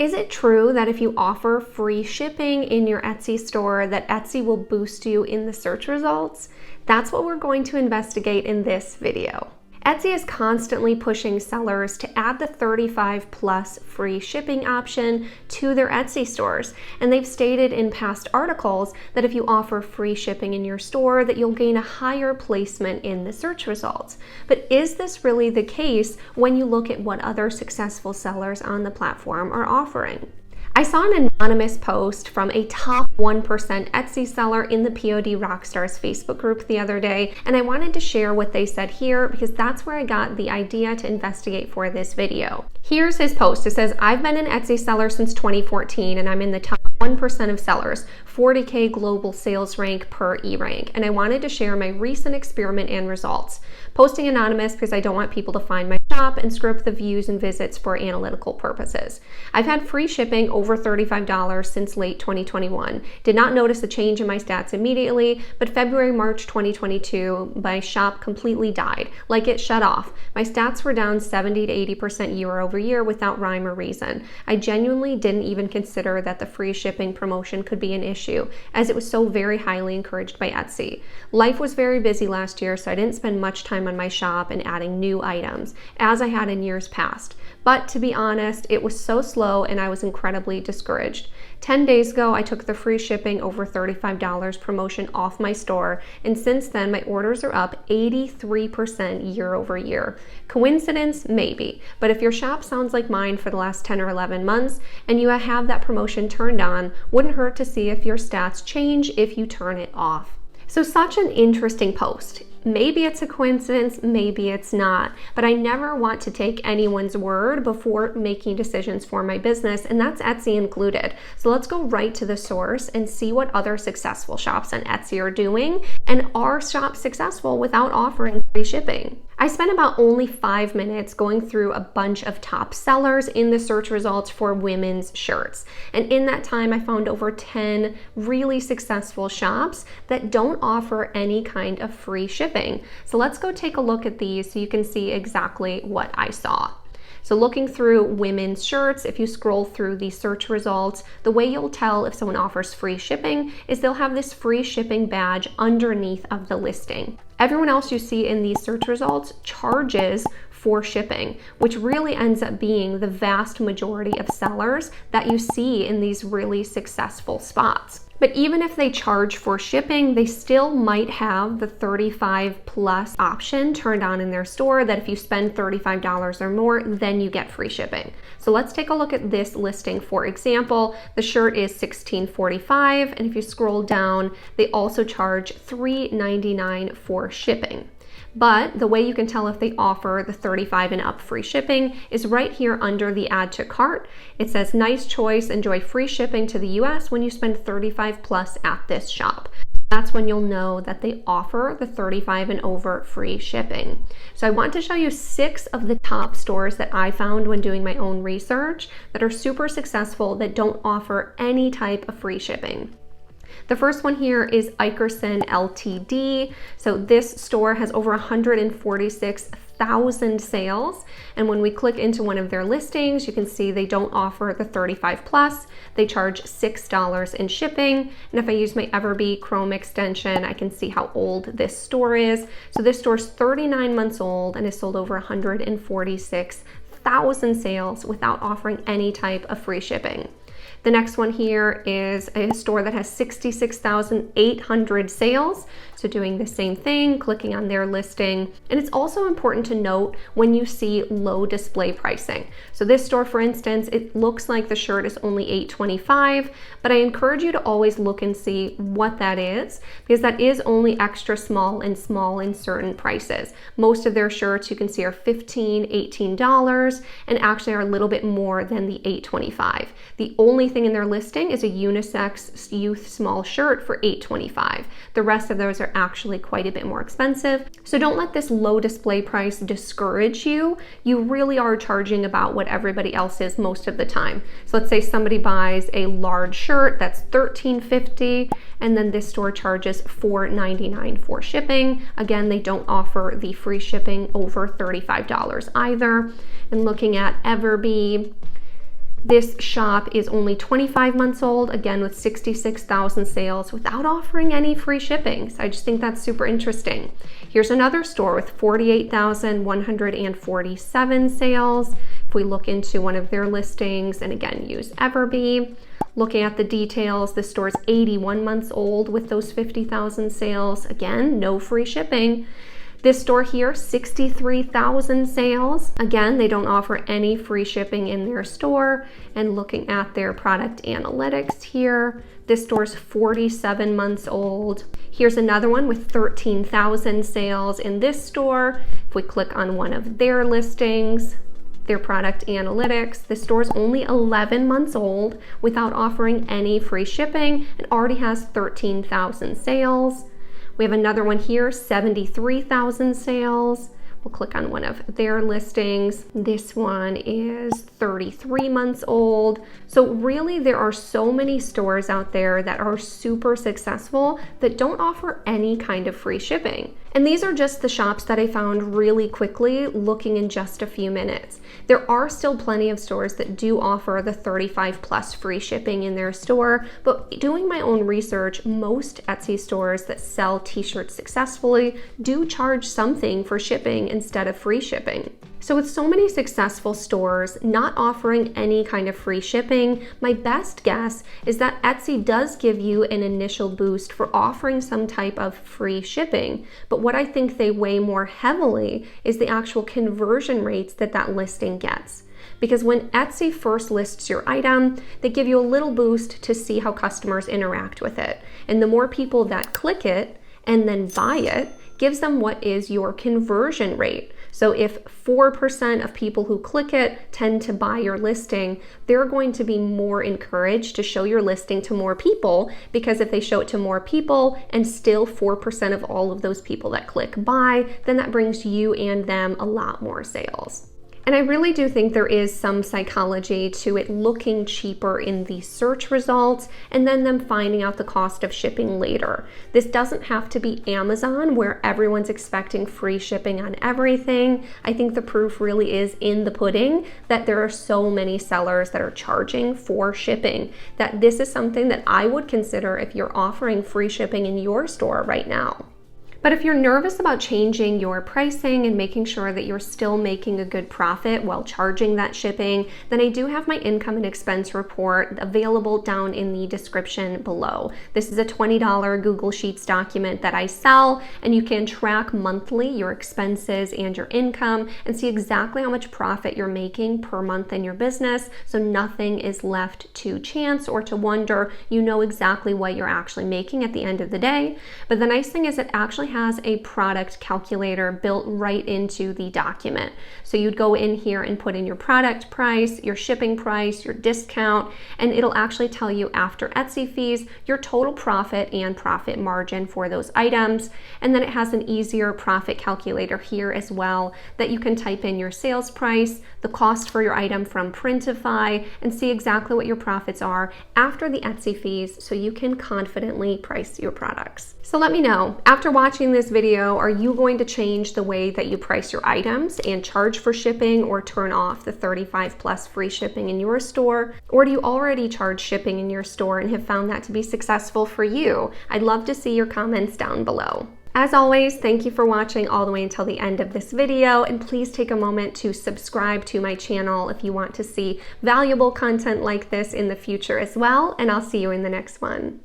Is it true that if you offer free shipping in your Etsy store, that Etsy will boost you in the search results? That's what we're going to investigate in this video. Etsy is constantly pushing sellers to add the 35+ free shipping option to their Etsy stores. And they've stated in past articles that if you offer free shipping in your store, that you'll gain a higher placement in the search results. But is this really the case when you look at what other successful sellers on the platform are offering? I saw an anonymous post from a top 1% Etsy seller in the POD Rockstars Facebook group the other day, and I wanted to share what they said here because that's where I got the idea to investigate for this video. Here's his post. It says, I've been an Etsy seller since 2014 and I'm in the top 1% of sellers, 40K global sales rank per E-rank, and I wanted to share my recent experiment and results. Posting anonymous because I don't want people to find my shop and screw up the views and visits for analytical purposes. I've had free shipping over $35 since late 2021. Did not notice a change in my stats immediately, but February, March 2022, my shop completely died, like it shut off. My stats were down 70 to 80% year over year without rhyme or reason. I genuinely didn't even consider that the free shipping promotion could be an issue, as it was so very highly encouraged by Etsy. Life was very busy last year, so I didn't spend much time on my shop and adding new items, as I had in years past. But to be honest, it was so slow and I was incredibly discouraged. 10 days ago, I took the free shipping over $35 promotion off my store, and since then, my orders are up 83% year over year. Coincidence? Maybe. But if your shop sounds like mine for the last 10 or 11 months, and you have that promotion turned on, wouldn't hurt to see if your stats change if you turn it off. So such an interesting post. Maybe it's a coincidence, maybe it's not, but I never want to take anyone's word before making decisions for my business, and that's Etsy included. So let's go right to the source and see what other successful shops on Etsy are doing, and are shops successful without offering free shipping. I spent about only 5 minutes going through a bunch of top sellers in the search results for women's shirts. And in that time, I found over 10 really successful shops that don't offer any kind of free shipping. So let's go take a look at these so you can see exactly what I saw. So looking through women's shirts, if you scroll through the search results, the way you'll tell if someone offers free shipping is they'll have this free shipping badge underneath of the listing. Everyone else you see in these search results charges for shipping, which really ends up being the vast majority of sellers that you see in these really successful spots. But even if they charge for shipping, they still might have the 35+ option turned on in their store, that if you spend $35 or more, then you get free shipping. So let's take a look at this listing. For example, the shirt is $16.45, and if you scroll down, they also charge $3.99 for shipping. But the way you can tell if they offer the 35 and up free shipping is right here under the add to cart. It says, nice choice, enjoy free shipping to the US when you spend 35+ at this shop. That's when you'll know that they offer the 35 and over free shipping. So I want to show you 6 of the top stores that I found when doing my own research that are super successful that don't offer any type of free shipping. The first one here is 𝗗𝗗𝗏 Ltd. So this store has over 146,000 sales. And when we click into one of their listings, you can see they don't offer the 35+. They charge $6 in shipping. And if I use my Everbee Chrome extension, I can see how old this store is. So this store is 39 months old and has sold over 146,000 sales without offering any type of free shipping. The next one here is a store that has 66,800 sales. So doing the same thing, clicking on their listing. And it's also important to note when you see low display pricing. So this store, for instance, it looks like the shirt is only $8.25, but I encourage you to always look and see what that is, because that is only extra small and small in certain prices. Most of their shirts you can see are $15, $18, and actually are a little bit more than the $8.25. The only thing in their listing is a unisex youth small shirt for $8.25. The rest of those are actually quite a bit more expensive. So don't let this low display price discourage you. You really are charging about what everybody else is most of the time. So let's say somebody buys a large shirt that's $13.50, and then this store charges $4.99 for shipping. Again, they don't offer the free shipping over $35 either. And looking at Everbee, This shop is only 25 months old, again with 66,000 sales without offering any free shipping. So I just think that's super interesting. Here's another store with 48,147 sales. If we look into one of their listings and again use Everbee, looking at the details, this store is 81 months old with those 50,000 sales. Again, no free shipping. This store here, 63,000 sales. Again, they don't offer any free shipping in their store. And looking at their product analytics here, this store's 47 months old. Here's another one with 13,000 sales in this store. If we click on one of their listings, their product analytics, the store's only 11 months old without offering any free shipping and already has 13,000 sales. We have another one here, 73,000 sales. We'll click on one of their listings. This one is 33 months old. So really there are so many stores out there that are super successful that don't offer any kind of free shipping. And these are just the shops that I found really quickly looking in just a few minutes. There are still plenty of stores that do offer the 35+ free shipping in their store, but doing my own research, most Etsy stores that sell t-shirts successfully do charge something for shipping instead of free shipping. So with so many successful stores not offering any kind of free shipping, my best guess is that Etsy does give you an initial boost for offering some type of free shipping. But what I think they weigh more heavily is the actual conversion rates that that listing gets. Because when Etsy first lists your item, they give you a little boost to see how customers interact with it. And the more people that click it and then buy it, gives them what is your conversion rate. So if 4% of people who click it tend to buy your listing, they're going to be more encouraged to show your listing to more people, because if they show it to more people and still 4% of all of those people that click buy, then that brings you and them a lot more sales. And I really do think there is some psychology to it looking cheaper in the search results and then them finding out the cost of shipping later. This doesn't have to be Amazon where everyone's expecting free shipping on everything. I think the proof really is in the pudding that there are so many sellers that are charging for shipping, that this is something that I would consider if you're offering free shipping in your store right now. But if you're nervous about changing your pricing and making sure that you're still making a good profit while charging that shipping, then I do have my income and expense report available down in the description below. This is a $20 Google Sheets document that I sell, and you can track monthly your expenses and your income and see exactly how much profit you're making per month in your business, so nothing is left to chance or to wonder. You know exactly what you're actually making at the end of the day. But the nice thing is it actually has a product calculator built right into the document. So you'd go in here and put in your product price, your shipping price, your discount, and it'll actually tell you after Etsy fees, your total profit and profit margin for those items. And then it has an easier profit calculator here as well that you can type in your sales price, the cost for your item from Printify, and see exactly what your profits are after the Etsy fees so you can confidently price your products. So let me know, after watching this video, are you going to change the way that you price your items and charge for shipping, or turn off the 35+ free shipping in your store? Or do you already charge shipping in your store and have found that to be successful for you? I'd love to see your comments down below. As always, thank you for watching all the way until the end of this video, and please take a moment to subscribe to my channel if you want to see valuable content like this in the future as well, and I'll see you in the next one.